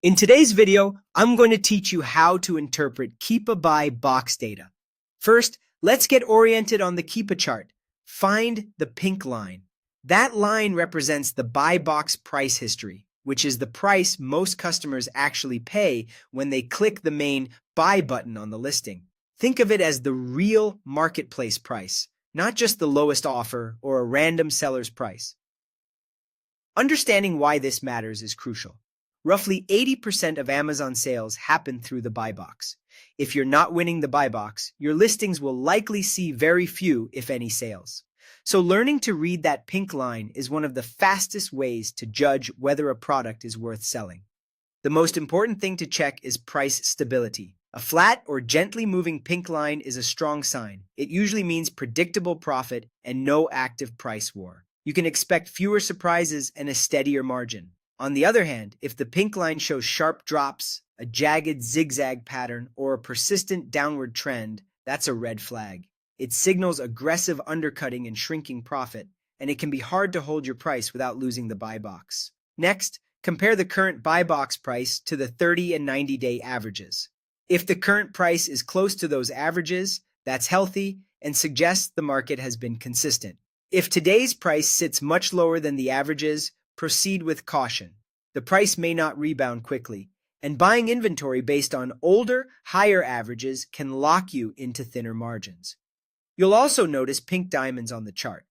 In today's video, I'm going to teach you how to interpret Keepa buy box data. First, let's get oriented on the Keepa chart. Find the pink line. That line represents the buy box price history, which is the price most customers actually pay when they click the main buy button on the listing. Think of it as the real marketplace price, not just the lowest offer or a random seller's price. Understanding why this matters is crucial. Roughly 80% of Amazon sales happen through the buy box. If you're not winning the buy box, your listings will likely see very few, if any, sales. So learning to read that pink line is one of the fastest ways to judge whether a product is worth selling. The most important thing to check is price stability. A flat or gently moving pink line is a strong sign. It usually means predictable profit and no active price war. You can expect fewer surprises and a steadier margin. On the other hand, if the pink line shows sharp drops, a jagged zigzag pattern, or a persistent downward trend, that's a red flag. It signals aggressive undercutting and shrinking profit, and it can be hard to hold your price without losing the buy box. Next, compare the current buy box price to the 30 and 90-day averages. If the current price is close to those averages, that's healthy and suggests the market has been consistent. If today's price sits much lower than the averages, proceed with caution. The price may not rebound quickly, and buying inventory based on older, higher averages can lock you into thinner margins. You'll also notice pink diamonds on the chart.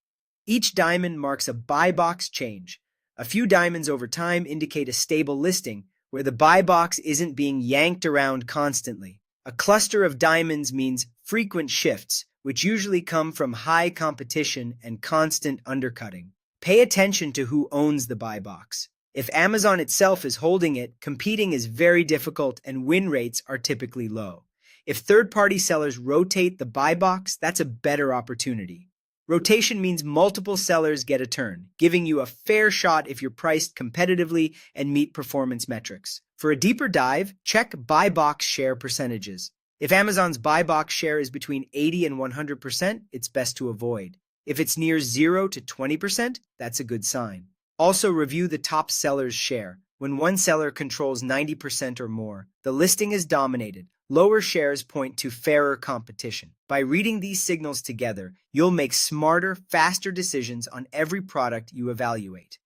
Each diamond marks a buy box change. A few diamonds over time indicate a stable listing where the buy box isn't being yanked around constantly. A cluster of diamonds means frequent shifts, which usually come from high competition and constant undercutting. Pay attention to who owns the buy box. If Amazon itself is holding it, competing is very difficult and win rates are typically low. If third-party sellers rotate the buy box, that's a better opportunity. Rotation means multiple sellers get a turn, giving you a fair shot if you're priced competitively and meet performance metrics. For a deeper dive, check buy box share percentages. If Amazon's buy box share is between 80 and 100%, it's best to avoid. If it's near 0 to 20%, that's a good sign. Also review the top seller's share. When one seller controls 90% or more, the listing is dominated. Lower shares point to fairer competition. By reading these signals together, you'll make smarter, faster decisions on every product you evaluate.